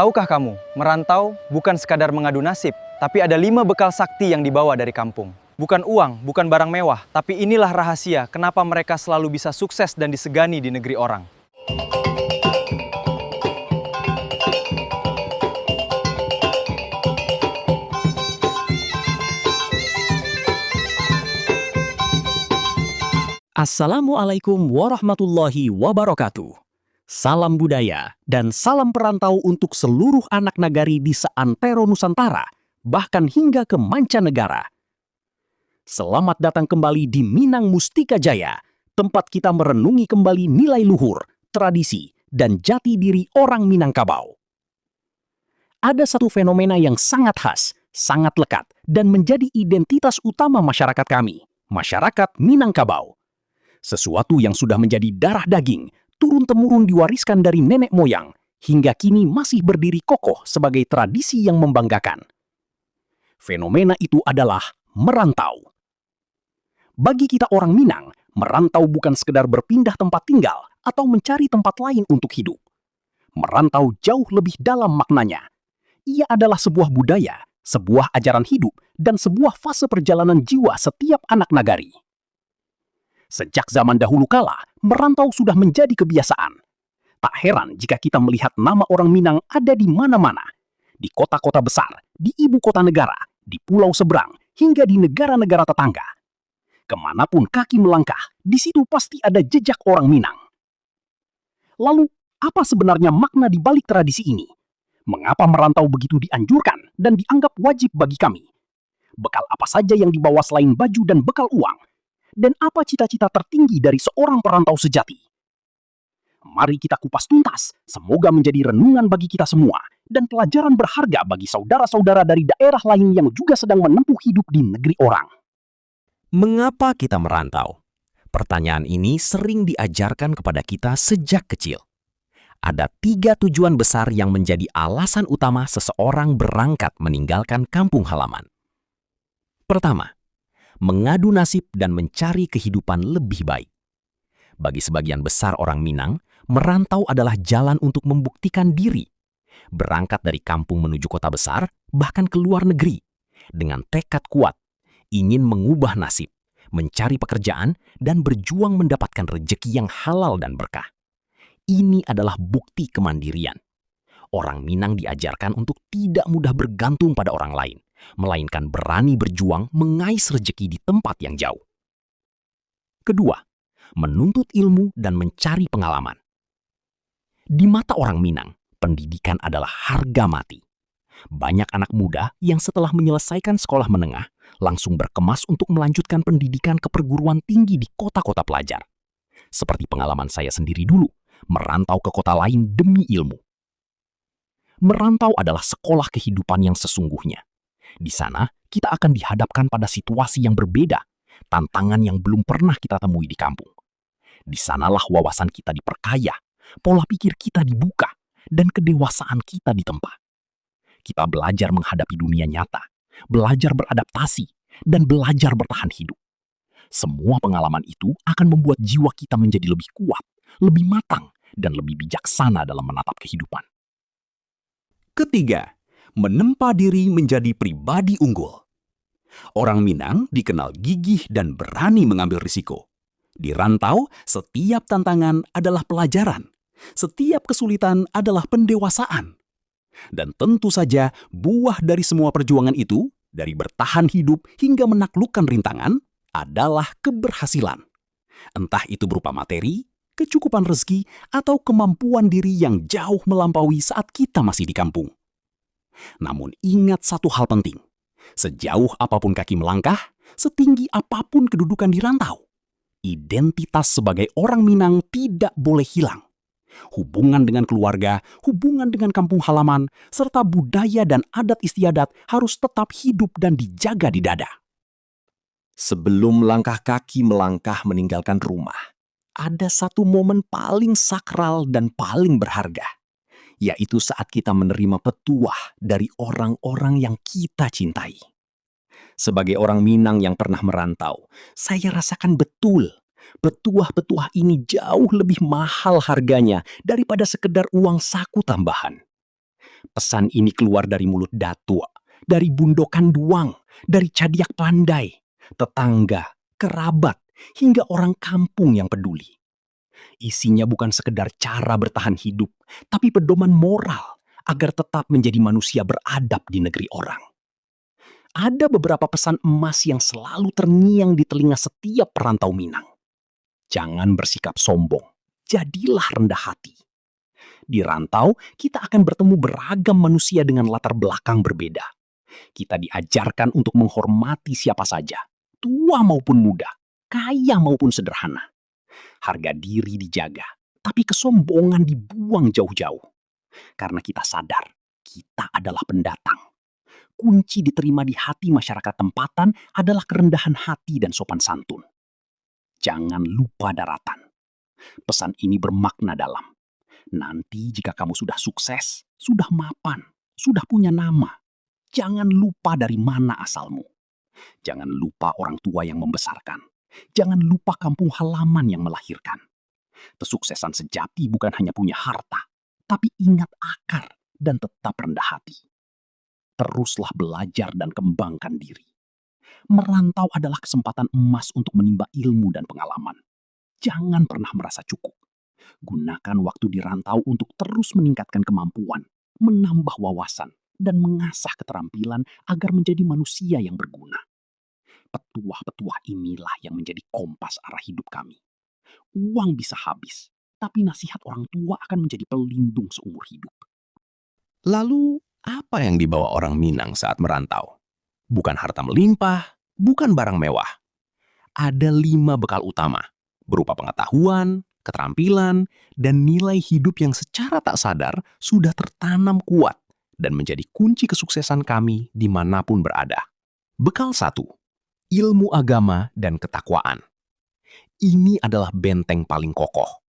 Tahukah kamu, merantau bukan sekadar mengadu nasib, tapi ada 5 bekal sakti yang dibawa dari kampung. Bukan uang, bukan barang mewah, tapi inilah rahasia kenapa mereka selalu bisa sukses dan disegani di negeri orang. Assalamualaikum warahmatullahi wabarakatuh. Salam budaya dan salam perantau untuk seluruh anak nagari di seantero Nusantara, bahkan hingga ke mancanegara. Selamat datang kembali di Minang Mustika Jaya, tempat kita merenungi kembali nilai luhur, tradisi, dan jati diri orang Minangkabau. Ada satu fenomena yang sangat khas, sangat lekat, dan menjadi identitas utama masyarakat kami, masyarakat Minangkabau. Sesuatu yang sudah menjadi darah daging, turun-temurun diwariskan dari nenek moyang, hingga kini masih berdiri kokoh sebagai tradisi yang membanggakan. Fenomena itu adalah merantau. Bagi kita orang Minang, merantau bukan sekedar berpindah tempat tinggal atau mencari tempat lain untuk hidup. Merantau jauh lebih dalam maknanya. Ia adalah sebuah budaya, sebuah ajaran hidup, dan sebuah fase perjalanan jiwa setiap anak nagari. Sejak zaman dahulu kala, merantau sudah menjadi kebiasaan. Tak heran jika kita melihat nama orang Minang ada di mana-mana. Di kota-kota besar, di ibu kota negara, di pulau seberang, hingga di negara-negara tetangga. Kemanapun kaki melangkah, di situ pasti ada jejak orang Minang. Lalu, apa sebenarnya makna di balik tradisi ini? Mengapa merantau begitu dianjurkan dan dianggap wajib bagi kami? Bekal apa saja yang dibawa selain baju dan bekal uang? Dan apa cita-cita tertinggi dari seorang perantau sejati? Mari kita kupas tuntas, semoga menjadi renungan bagi kita semua, dan pelajaran berharga bagi saudara-saudara dari daerah lain yang juga sedang menempuh hidup di negeri orang. Mengapa kita merantau? Pertanyaan ini sering diajarkan kepada kita sejak kecil. Ada 3 tujuan besar yang menjadi alasan utama seseorang berangkat meninggalkan kampung halaman. Pertama, mengadu nasib dan mencari kehidupan lebih baik. Bagi sebagian besar orang Minang, merantau adalah jalan untuk membuktikan diri. Berangkat dari kampung menuju kota besar, bahkan ke luar negeri. Dengan tekad kuat, ingin mengubah nasib, mencari pekerjaan, dan berjuang mendapatkan rejeki yang halal dan berkah. Ini adalah bukti kemandirian. Orang Minang diajarkan untuk tidak mudah bergantung pada orang lain, melainkan berani berjuang mengais rejeki di tempat yang jauh. Kedua, menuntut ilmu dan mencari pengalaman. Di mata orang Minang, pendidikan adalah harga mati. Banyak anak muda yang setelah menyelesaikan sekolah menengah langsung berkemas untuk melanjutkan pendidikan ke perguruan tinggi di kota-kota pelajar. Seperti pengalaman saya sendiri dulu, merantau ke kota lain demi ilmu. Merantau adalah sekolah kehidupan yang sesungguhnya. Di sana, kita akan dihadapkan pada situasi yang berbeda, tantangan yang belum pernah kita temui di kampung. Di sanalah wawasan kita diperkaya, pola pikir kita dibuka, dan kedewasaan kita ditempa. Kita belajar menghadapi dunia nyata, belajar beradaptasi, dan belajar bertahan hidup. Semua pengalaman itu akan membuat jiwa kita menjadi lebih kuat, lebih matang, dan lebih bijaksana dalam menatap kehidupan. Ketiga, menempa diri menjadi pribadi unggul. Orang Minang dikenal gigih dan berani mengambil risiko. Di rantau, setiap tantangan adalah pelajaran. Setiap kesulitan adalah pendewasaan. Dan tentu saja, buah dari semua perjuangan itu, dari bertahan hidup hingga menaklukkan rintangan, adalah keberhasilan. Entah itu berupa materi, kecukupan rezeki, atau kemampuan diri yang jauh melampaui saat kita masih di kampung. Namun ingat satu hal penting, sejauh apapun kaki melangkah, setinggi apapun kedudukan di rantau, identitas sebagai orang Minang tidak boleh hilang. Hubungan dengan keluarga, hubungan dengan kampung halaman, serta budaya dan adat istiadat harus tetap hidup dan dijaga di dada. Sebelum langkah kaki melangkah meninggalkan rumah, ada satu momen paling sakral dan paling berharga, yaitu saat kita menerima petuah dari orang-orang yang kita cintai. Sebagai orang Minang yang pernah merantau, saya rasakan betul, petuah-petuah ini jauh lebih mahal harganya daripada sekedar uang saku tambahan. Pesan ini keluar dari mulut Datua, dari Bundokan Duang, dari Cadiak Pandai, tetangga, kerabat, hingga orang kampung yang peduli. Isinya bukan sekedar cara bertahan hidup, tapi pedoman moral agar tetap menjadi manusia beradab di negeri orang. Ada beberapa pesan emas yang selalu terngiang di telinga setiap perantau Minang. Jangan bersikap sombong, jadilah rendah hati. Di rantau, kita akan bertemu beragam manusia dengan latar belakang berbeda. Kita diajarkan untuk menghormati siapa saja, tua maupun muda, kaya maupun sederhana. Harga diri dijaga, tapi kesombongan dibuang jauh-jauh. Karena kita sadar, kita adalah pendatang. Kunci diterima di hati masyarakat tempatan adalah kerendahan hati dan sopan santun. Jangan lupa daratan. Pesan ini bermakna dalam. Nanti jika kamu sudah sukses, sudah mapan, sudah punya nama, jangan lupa dari mana asalmu. Jangan lupa orang tua yang membesarkan. Jangan lupa kampung halaman yang melahirkan. Kesuksesan sejati bukan hanya punya harta, tapi ingat akar dan tetap rendah hati. Teruslah belajar dan kembangkan diri. Merantau adalah kesempatan emas untuk menimba ilmu dan pengalaman. Jangan pernah merasa cukup. Gunakan waktu di rantau untuk terus meningkatkan kemampuan, menambah wawasan, dan mengasah keterampilan agar menjadi manusia yang berguna. Petuah-petuah inilah yang menjadi kompas arah hidup kami. Uang bisa habis, tapi nasihat orang tua akan menjadi pelindung seumur hidup. Lalu, apa yang dibawa orang Minang saat merantau? Bukan harta melimpah, bukan barang mewah. Ada 5 bekal utama, berupa pengetahuan, keterampilan, dan nilai hidup yang secara tak sadar sudah tertanam kuat dan menjadi kunci kesuksesan kami dimanapun berada. Bekal 1, ilmu agama dan ketakwaan. Ini adalah benteng paling kokoh.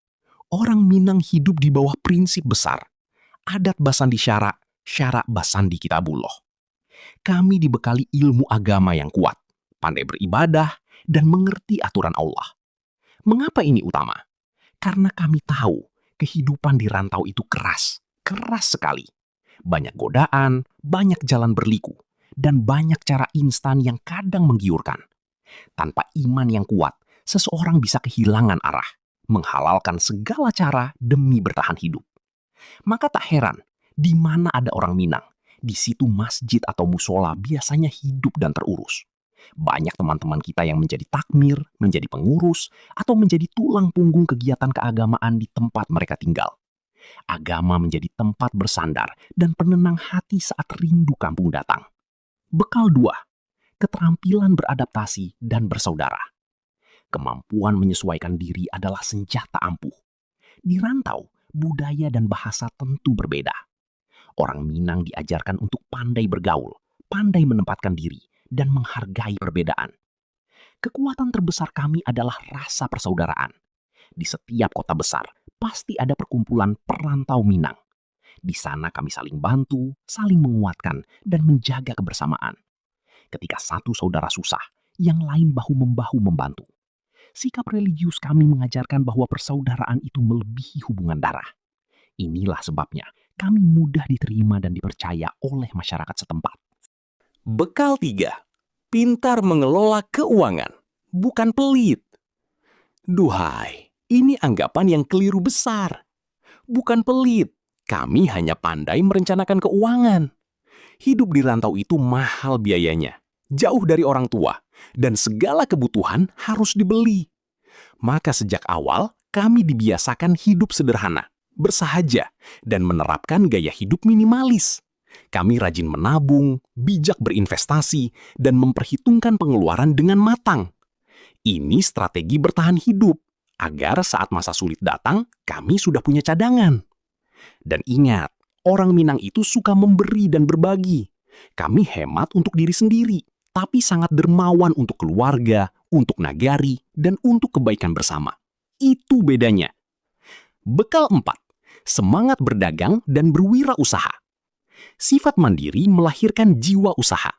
Orang Minang hidup di bawah prinsip besar. Adat Basandi Syara, Syara Basandi Kitabullah. Kami dibekali ilmu agama yang kuat, pandai beribadah, dan mengerti aturan Allah. Mengapa ini utama? Karena kami tahu kehidupan di rantau itu keras sekali. Banyak godaan, banyak jalan berliku, dan banyak cara instan yang kadang menggiurkan. Tanpa iman yang kuat, seseorang bisa kehilangan arah, menghalalkan segala cara demi bertahan hidup. Maka tak heran, di mana ada orang Minang, di situ masjid atau musola biasanya hidup dan terurus. Banyak teman-teman kita yang menjadi takmir, menjadi pengurus, atau menjadi tulang punggung kegiatan keagamaan di tempat mereka tinggal. Agama menjadi tempat bersandar dan penenang hati saat rindu kampung datang. Bekal 2, keterampilan beradaptasi dan bersaudara. Kemampuan menyesuaikan diri adalah senjata ampuh. Di rantau, budaya dan bahasa tentu berbeda. Orang Minang diajarkan untuk pandai bergaul, pandai menempatkan diri, dan menghargai perbedaan. Kekuatan terbesar kami adalah rasa persaudaraan. Di setiap kota besar, pasti ada perkumpulan perantau Minang. Di sana kami saling bantu, saling menguatkan, dan menjaga kebersamaan. Ketika satu saudara susah, yang lain bahu-membahu membantu. Sikap religius kami mengajarkan bahwa persaudaraan itu melebihi hubungan darah. Inilah sebabnya kami mudah diterima dan dipercaya oleh masyarakat setempat. Bekal 3, pintar mengelola keuangan, bukan pelit. Duhai, ini anggapan yang keliru besar. Bukan pelit, kami hanya pandai merencanakan keuangan. Hidup di rantau itu mahal biayanya, jauh dari orang tua, dan segala kebutuhan harus dibeli. Maka sejak awal, kami dibiasakan hidup sederhana, bersahaja, dan menerapkan gaya hidup minimalis. Kami rajin menabung, bijak berinvestasi, dan memperhitungkan pengeluaran dengan matang. Ini strategi bertahan hidup, agar saat masa sulit datang, kami sudah punya cadangan. Dan ingat, orang Minang itu suka memberi dan berbagi. Kami hemat untuk diri sendiri, tapi sangat dermawan untuk keluarga, untuk nagari, dan untuk kebaikan bersama. Itu bedanya. Bekal 4, semangat berdagang dan berwirausaha. Sifat mandiri melahirkan jiwa usaha.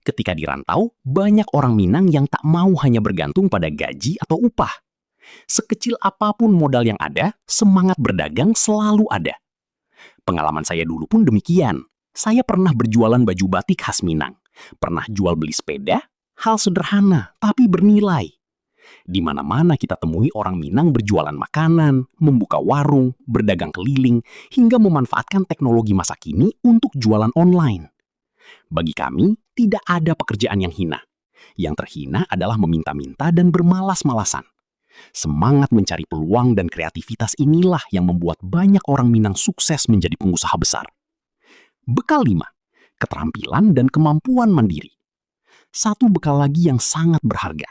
Ketika di rantau, banyak orang Minang yang tak mau hanya bergantung pada gaji atau upah. Sekecil apapun modal yang ada, semangat berdagang selalu ada. Pengalaman saya dulu pun demikian. Saya pernah berjualan baju batik khas Minang. Pernah jual beli sepeda, hal sederhana tapi bernilai. Di mana-mana kita temui orang Minang berjualan makanan, membuka warung, berdagang keliling, hingga memanfaatkan teknologi masa kini untuk jualan online. Bagi kami, tidak ada pekerjaan yang hina. Yang terhina adalah meminta-minta dan bermalas-malasan. Semangat mencari peluang dan kreativitas inilah yang membuat banyak orang Minang sukses menjadi pengusaha besar. Bekal 5, keterampilan dan kemampuan mandiri. Satu bekal lagi yang sangat berharga.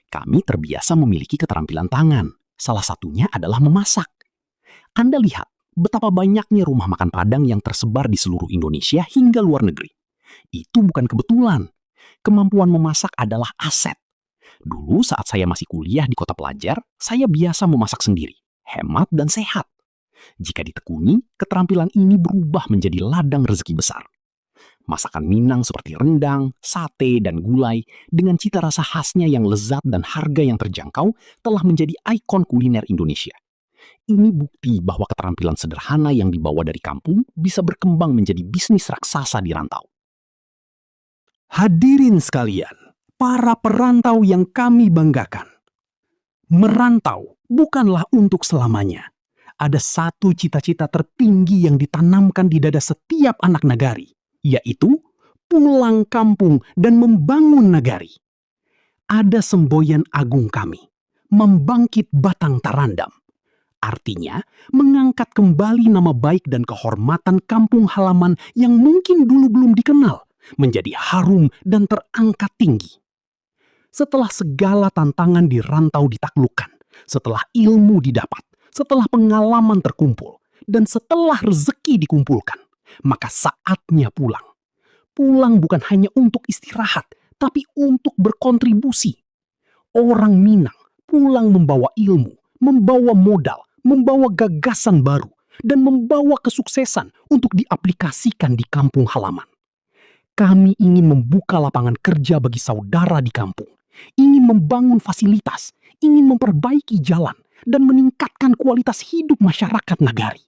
Kami terbiasa memiliki keterampilan tangan. Salah satunya adalah memasak. Anda lihat betapa banyaknya rumah makan Padang yang tersebar di seluruh Indonesia hingga luar negeri. Itu bukan kebetulan. Kemampuan memasak adalah aset. Dulu saat saya masih kuliah di kota pelajar, saya biasa memasak sendiri, hemat dan sehat. Jika ditekuni, keterampilan ini berubah menjadi ladang rezeki besar. Masakan Minang seperti rendang, sate, dan gulai dengan cita rasa khasnya yang lezat dan harga yang terjangkau telah menjadi ikon kuliner Indonesia. Ini bukti bahwa keterampilan sederhana yang dibawa dari kampung bisa berkembang menjadi bisnis raksasa di rantau. Hadirin sekalian, para perantau yang kami banggakan. Merantau bukanlah untuk selamanya. Ada satu cita-cita tertinggi yang ditanamkan di dada setiap anak nagari, yaitu pulang kampung dan membangun nagari. Ada semboyan agung kami, membangkit batang Tarandam. Artinya, mengangkat kembali nama baik dan kehormatan kampung halaman yang mungkin dulu belum dikenal, menjadi harum dan terangkat tinggi. Setelah segala tantangan di rantau ditaklukkan, setelah ilmu didapat, setelah pengalaman terkumpul, dan setelah rezeki dikumpulkan, maka saatnya pulang. Pulang bukan hanya untuk istirahat, tapi untuk berkontribusi. Orang Minang pulang membawa ilmu, membawa modal, membawa gagasan baru, dan membawa kesuksesan untuk diaplikasikan di kampung halaman. Kami ingin membuka lapangan kerja bagi saudara di kampung, ingin membangun fasilitas, ingin memperbaiki jalan, dan meningkatkan kualitas hidup masyarakat nagari.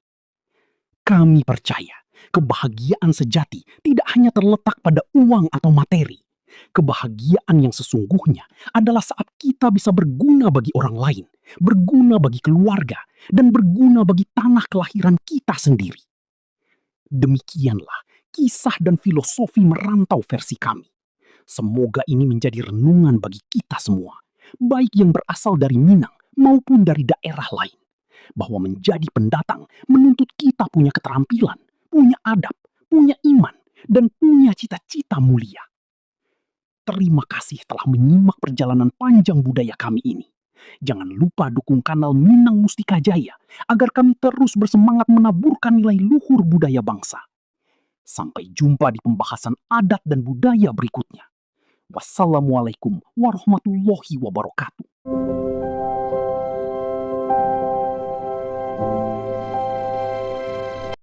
Kami percaya kebahagiaan sejati tidak hanya terletak pada uang atau materi. Kebahagiaan yang sesungguhnya adalah saat kita bisa berguna bagi orang lain, berguna bagi keluarga, dan berguna bagi tanah kelahiran kita sendiri. Demikianlah kisah dan filosofi merantau versi kami. Semoga ini menjadi renungan bagi kita semua, baik yang berasal dari Minang maupun dari daerah lain, bahwa menjadi pendatang menuntut kita punya keterampilan, punya adab, punya iman, dan punya cita-cita mulia. Terima kasih telah menyimak perjalanan panjang budaya kami ini. Jangan lupa dukung kanal Minang Mustika Jaya agar kami terus bersemangat menaburkan nilai luhur budaya bangsa. Sampai jumpa di pembahasan adat dan budaya berikutnya. Wassalamualaikum warahmatullahi wabarakatuh.